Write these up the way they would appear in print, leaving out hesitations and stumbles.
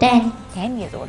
10 years old।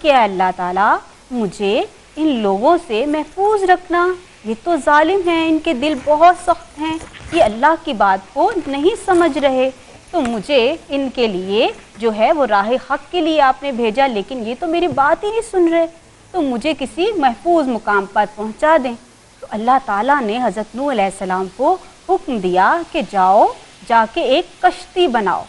کہ اے اللہ تعالیٰ مجھے ان لوگوں سے محفوظ رکھنا، یہ تو ظالم ہیں، ان کے دل بہت سخت ہیں، یہ اللہ کی بات کو نہیں سمجھ رہے، تو مجھے ان کے لیے جو ہے وہ راہ حق کے لیے آپ نے بھیجا، لیکن یہ تو میری بات ہی نہیں سن رہے، تو مجھے کسی محفوظ مقام پر پہنچا دیں۔ تو اللہ تعالیٰ نے حضرت نوح علیہ السلام کو حکم دیا کہ جاؤ جا کے ایک کشتی بناؤ،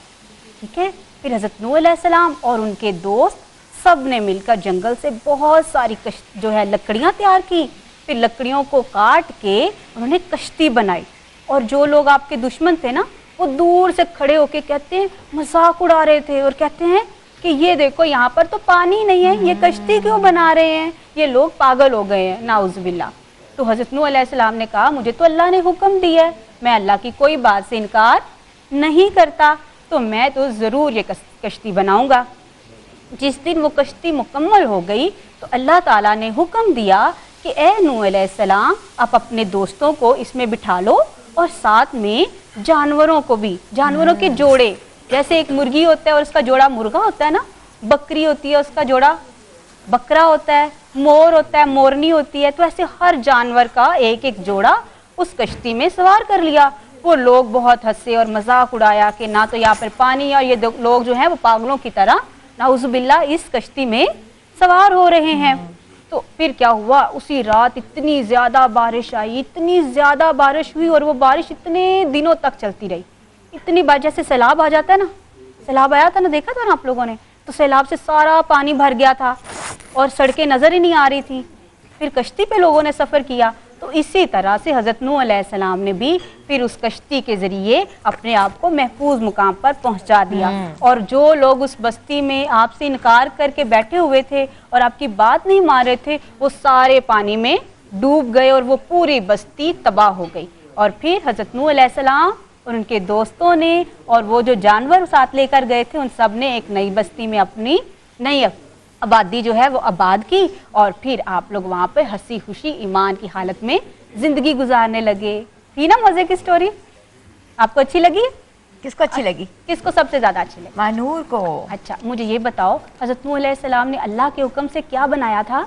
ٹھیک ہے۔ پھر حضرت نوح علیہ السلام اور ان کے دوست سب نے مل کر جنگل سے بہت ساری جو ہے لکڑیاں تیار کی، پھر لکڑیوں کو کاٹ کے انہوں نے کشتی بنائی، اور جو لوگ آپ کے دشمن تھے نا وہ دور سے کھڑے ہو کے کہتے ہیں، مذاق اڑا رہے تھے اور کہتے ہیں کہ یہ دیکھو یہاں پر تو پانی نہیں ہے، یہ کشتی کیوں بنا رہے ہیں، یہ لوگ پاگل ہو گئے ہیں، نعوذ باللہ۔ تو حضرت نوح علیہ السلام نے کہا مجھے تو اللہ نے حکم دیا ہے، میں اللہ کی کوئی بات سے انکار نہیں کرتا، تو میں تو ضرور یہ کشتی بناؤں گا۔ جس دن وہ کشتی مکمل ہو گئی تو اللہ تعالیٰ نے حکم دیا کہ اے نوح علیہ السلام آپ اپنے دوستوں کو اس میں بٹھا لو، اور ساتھ میں جانوروں کو بھی، جانوروں کے جوڑے، جیسے ایک مرغی ہوتا ہے اور اس کا جوڑا مرغا ہوتا ہے نا، بکری ہوتی ہے اس کا جوڑا بکرا ہوتا ہے، مور ہوتا ہے، مورنی ہوتی ہے، تو ایسے ہر جانور کا ایک ایک جوڑا اس کشتی میں سوار کر لیا۔ وہ لوگ بہت ہنسے اور مذاق اڑایا کہ نہ تو یہاں پر پانی ہے اور یہ لوگ جو ہیں وہ پاگلوں کی طرح نعوذ باللہ اس کشتی میں سوار ہو رہے ہیں۔ تو پھر کیا ہوا، اسی رات اتنی زیادہ بارش آئی، اتنی زیادہ بارش ہوئی، اور وہ بارش اتنے دنوں تک چلتی رہی، اتنی بار جیسے سیلاب آ جاتا ہے نا، سیلاب آیا تھا نا، دیکھا تھا نا آپ لوگوں نے، تو سیلاب سے سارا پانی بھر گیا تھا اور سڑکیں نظر ہی نہیں آ رہی تھی، پھر کشتی پہ لوگوں نے سفر کیا۔ تو اسی طرح سے حضرت نوح علیہ السلام نے بھی پھر اس کشتی کے ذریعے اپنے آپ کو محفوظ مقام پر پہنچا دیا، اور جو لوگ اس بستی میں آپ سے انکار کر کے بیٹھے ہوئے تھے اور آپ کی بات نہیں مان رہے تھے، وہ سارے پانی میں ڈوب گئے اور وہ پوری بستی تباہ ہو گئی۔ اور پھر حضرت نوح علیہ السلام اور ان کے دوستوں نے اور وہ جو جانور ساتھ لے کر گئے تھے ان سب نے ایک نئی بستی میں اپنی نئی آبادی جو ہے وہ آباد کی، اور پھر آپ لوگ وہاں پہ ہنسی خوشی ایمان کی حالت میں زندگی گزارنے لگے۔ تھی نا مزے کی سٹوری؟ آپ کو اچھی لگی؟ کس کو اچھی لگی؟ کس کو سب سے زیادہ اچھی لگی؟ مانور کو۔ اچھا مجھے یہ بتاؤ حضرت نوح علیہ السلام نے اللہ کے حکم سے کیا بنایا تھا؟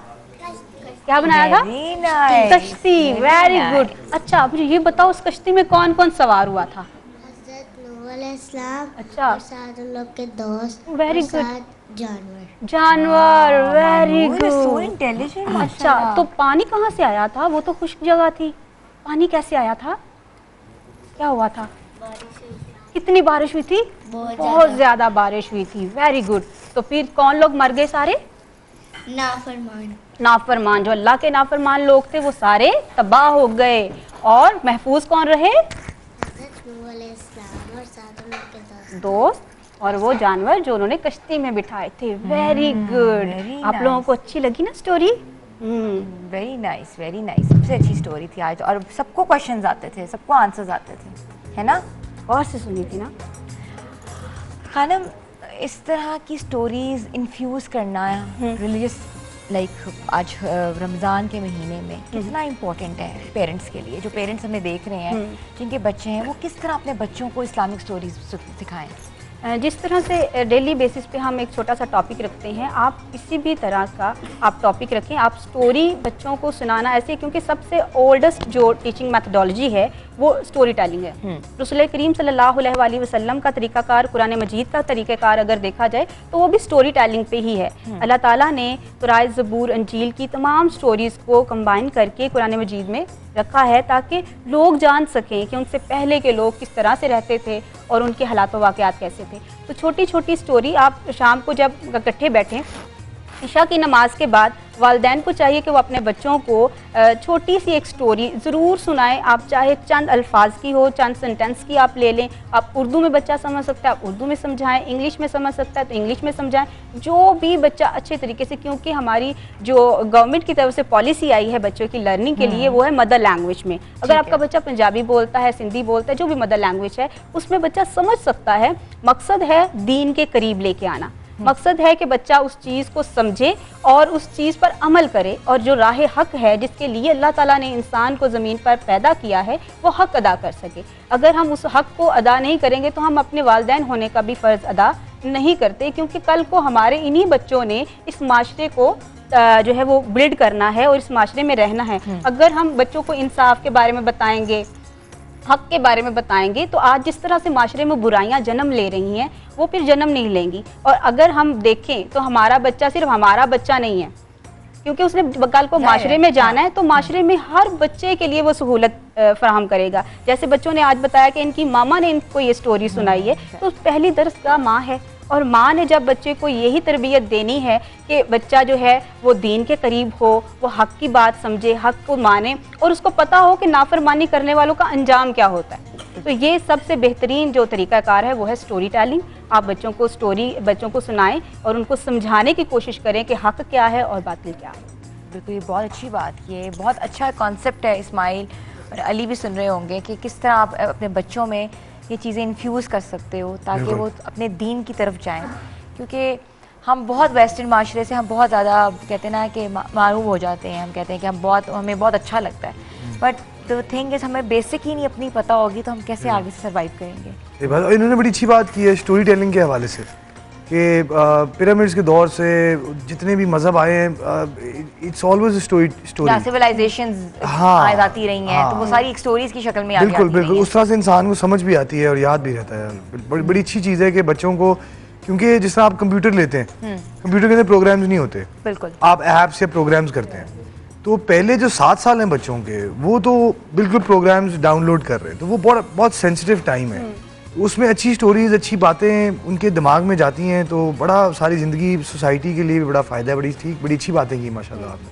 کیا بنایا تھا؟ Very nice. کشتی، ویری گڈ۔ اچھا مجھے یہ بتاؤ اس کشتی میں کون کون سوار ہوا تھا؟ حضرت نوح علیہ السلام اچھا اور ساتھ ان لوگ کے دوست Very اور good. ساتھ جانور۔ جانور، very Manur is so good. intelligent. اچھا تو پانی کہاں سے آیا تھا؟ وہ تو خشک جگہ تھی، پانی کیسے آیا تھا؟ کیا ہوا تھا؟ کتنی بارش ہوئی تھی؟ بہت زیادہ بارش ہوئی تھی، ویری گڈ۔ تو پھر کون لوگ مر گئے سارے؟ نافرمان۔ نافرمان، جو اللہ کے نافرمان لوگ تھے وہ سارے تباہ ہو گئے، اور محفوظ کون رہے؟ حضرت نوح علیہ السلام اور ساتھ ان لوگ کے دوست اور وہ جانور جو انہوں نے کشتی میں بٹھائے تھے۔ Very good. very آپ لوگوں کو اچھی لگی نا story? Very nice, very nice, سب سے اچھی سٹوری تھی آج، اور سب کو کوشچنز آتے تھے، سب کو آنسرز آتے تھے، ہے نا؟ غور سے سنی تھی نا؟ خانم اس طرح کی سٹوریز انفیوز کرنا ریلیجس لائک آج رمضان کے مہینے میں کتنا امپورٹنٹ ہے پیرنٹس کے لیے، جو پیرنٹس ہمیں دیکھ رہے ہیں جن کے بچے ہیں، وہ کس طرح اپنے بچوں کو اسلامک سٹوریز سکھائیں؟ جس طرح سے ڈیلی بیسس پہ ہم ایک چھوٹا سا ٹاپک رکھتے ہیں، آپ کسی بھی طرح کا آپ ٹاپک رکھیں، آپ سٹوری بچوں کو سنانا ایسے، کیونکہ سب سے اولڈسٹ جو ٹیچنگ میتھڈالوجی ہے وہ سٹوری ٹیلنگ ہے۔ رسول کریم صلی اللہ علیہ وآلہ وسلم کا طریقہ کار، قرآن مجید کا طریقہ کار اگر دیکھا جائے تو وہ بھی سٹوری ٹیلنگ پہ ہی ہے۔ اللہ تعالیٰ نے قرآن، زبور، انجیل کی تمام سٹوریز کو کمبائن کر کے قرآن مجید میں رکھا ہے تاکہ لوگ جان سکیں کہ ان سے پہلے کے لوگ کس طرح سے رہتے تھے اور ان کے حالات و واقعات کیسے تھے۔ تو چھوٹی چھوٹی سٹوری آپ شام کو جب اکٹھے بیٹھیں عشاء کی نماز کے بعد، والدین کو چاہیے کہ وہ اپنے بچوں کو چھوٹی سی ایک سٹوری ضرور سنائیں۔ آپ چاہے چند الفاظ کی ہو، چند سنٹینس کی آپ لے لیں، آپ اردو میں بچہ سمجھ سکتا ہے آپ اردو میں سمجھائیں، انگلش میں سمجھ سکتا ہے تو انگلش میں سمجھائیں، جو بھی بچہ اچھے طریقے سے، کیونکہ ہماری جو گورنمنٹ کی طرف سے پالیسی آئی ہے بچوں کی لرننگ کے لیے وہ ہے مدر لینگویج میں۔ اگر آپ کا بچہ پنجابی بولتا ہے، سندھی بولتا ہے، جو بھی مدر لینگویج ہے اس میں بچہ سمجھ سکتا ہے۔ مقصد ہے دین کے قریب لے کے آنا، مقصد ہے کہ بچہ اس چیز کو سمجھے اور اس چیز پر عمل کرے، اور جو راہ حق ہے جس کے لیے اللہ تعالیٰ نے انسان کو زمین پر پیدا کیا ہے وہ حق ادا کر سکے۔ اگر ہم اس حق کو ادا نہیں کریں گے تو ہم اپنے والدین ہونے کا بھی فرض ادا نہیں کرتے, کیونکہ کل کو ہمارے انہی بچوں نے اس معاشرے کو جو ہے وہ بلڈ کرنا ہے اور اس معاشرے میں رہنا ہے. اگر ہم بچوں کو انصاف کے بارے میں بتائیں گے, حق کے بارے میں بتائیں گے, تو آج جس طرح سے معاشرے میں برائیاں جنم لے رہی ہیں وہ پھر جنم نہیں لیں گی. اور اگر ہم دیکھیں تو ہمارا بچہ صرف ہمارا بچہ نہیں ہے, کیونکہ اس نے کل کو معاشرے میں جانا ہے, تو معاشرے میں ہر بچے کے لیے وہ سہولت فراہم کرے گا. جیسے بچوں نے آج بتایا کہ ان کی ماما نے ان کو یہ سٹوری سنائی ہے, تو پہلی درس گاہ ماں ہے, اور ماں نے جب بچے کو یہی تربیت دینی ہے کہ بچہ جو ہے وہ دین کے قریب ہو, وہ حق کی بات سمجھے, حق کو مانے, اور اس کو پتہ ہو کہ نافرمانی کرنے والوں کا انجام کیا ہوتا ہے. تو یہ سب سے بہترین جو طریقہ کار ہے وہ ہے سٹوری ٹیلنگ. آپ بچوں کو سنائیں اور ان کو سمجھانے کی کوشش کریں کہ حق کیا ہے اور باطل کیا ہے. بالکل, یہ بہت اچھی بات کی ہے, بہت اچھا کانسیپٹ ہے. اسماعیل اور علی بھی سن رہے ہوں گے کہ کس طرح آپ اپنے بچوں میں یہ چیزیں انفیوز کر سکتے ہو تاکہ وہ اپنے دین کی طرف جائیں. کیونکہ ہم بہت ویسٹرن معاشرے سے ہم بہت زیادہ کہتے ہیں نا کہ معروف ہو جاتے ہیں. ہم کہتے ہیں کہ ہمیں بہت اچھا لگتا ہے, بٹ دا تھنگ از ہمیں بیسک ہی نہیں اپنی پتہ ہوگی تو ہم کیسے آگے سے سروائیو کریں گے. انہوں نے بڑی اچھی بات کی ہے اسٹوری ٹیلنگ کے حوالے سے کہ پیرامڈس کے دور سے جتنے بھی مذہب آئے ہیں, اٹس آلویز اسٹوری. سویلائزیشنز آتی رہی ہیں تو وہ ساری ایک اسٹوریز کی شکل میں بالکل بالکل اس طرح سے انسان کو سمجھ بھی آتی ہے اور یاد بھی رہتا ہے. بڑی اچھی چیز ہے کہ بچوں کو, کیونکہ جس طرح آپ کمپیوٹر لیتے ہیں, کمپیوٹر کے اندر پروگرامز نہیں ہوتے, بالکل آپ ایپس یا پروگرامز کرتے ہیں. تو پہلے جو 7 سال ہیں بچوں کے, وہ تو بالکل پروگرامز ڈاؤن لوڈ کر رہے ہیں, تو وہ بہت سینسٹیو ٹائم ہے. اس میں اچھی سٹوریز, اچھی باتیں ان کے دماغ میں جاتی ہیں, تو بڑا ساری زندگی سوسائٹی کے لیے بھی بڑا فائدہ ہے. بڑی اچھی باتیں کی ماشاء اللہ آپ نے.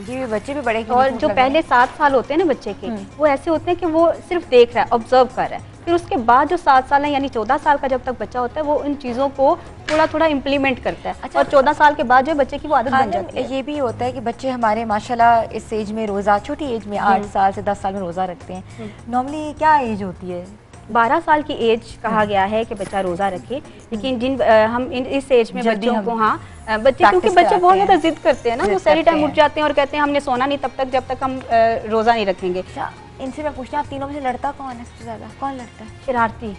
یہ بچے بھی بڑے, اور جو پہلے 7 سال ہوتے ہیں نا بچے کے, وہ ایسے ہوتے ہیں کہ وہ صرف دیکھ رہا ہے, آبزرو کر رہا ہے. پھر اس کے بعد جو 7 سال ہے یعنی 14 سال کا جب تک بچہ ہوتا ہے, وہ ان چیزوں کو تھوڑا امپلیمنٹ کرتا ہے. اور 14 سال کے بعد جو بچے کی وہ عادت بن جاتی ہے. یہ بھی ہوتا ہے کہ بچے ہمارے ماشاءاللہ اس ایج میں روزہ, چھوٹی ایج میں 8 سال سے 10 سال میں روزہ رکھتے ہیں. نارملی کیا ایج ہوتی ہے؟ 12 سال کی ایج کہا گیا ہے کہ بچہ روزہ رکھے, لیکن ہم اس ایج میں بچوں کو, بچے کیونکہ بچے بہت زیادہ ضد کرتے ہیں نا, وہ ساری ٹائم اٹھ جاتے ہیں اور کہتے ہیں ہم نے سونا نہیں تب تک جب تک ہم روزہ نہیں رکھیں گے. ان سے میں پوچھنا, آپ تینوں میں سے لڑتا کون ہے سب سے زیادہ؟ کون لڑتا ہے؟ شرارتی,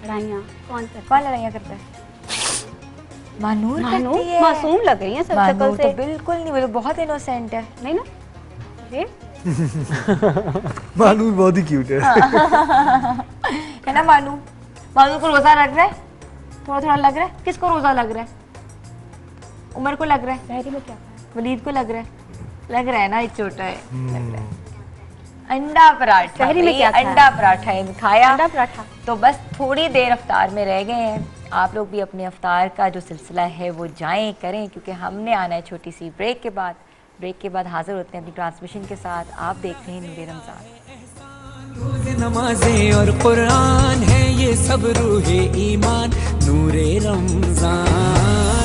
لڑائیاں کون لڑائیاں کرتا ہے؟ مانور کرتی ہے. معصوم لگ رہی ہیں سب شکل سے. بالکل نہیں, وہ تو بہت انوسینٹ ہے. نہیں نا, مانور بہت ہی کیوٹ ہے نا. مانور کو روزہ لگ رہا ہے, تھوڑا لگ رہا ہے. کس کو روزہ لگ رہا ہے؟ عمر کو لگ رہا ہے, شہری میں کیا, ولید کو لگ رہا ہے نا, ایک چھوٹا ہے, لگ رہا ہے. انڈا پراٹھا, شہری میں کیا انڈا پراٹھا کھایا, انڈا پراٹھا. تو بس تھوڑی دیر افطار میں رہ گئے ہیں. آپ لوگ بھی اپنے افطار کا جو سلسلہ ہے وہ جائیں کریں, کیونکہ ہم نے آنا ہے چھوٹی سی بریک کے بعد حاضر ہوتے ہیں اپنی ٹرانسمیشن کے ساتھ. آپ دیکھ رہے ہیں نور رمضان. روز نمازیں اور قرآن ہے یہ سب روح ایمان, نور رمضان.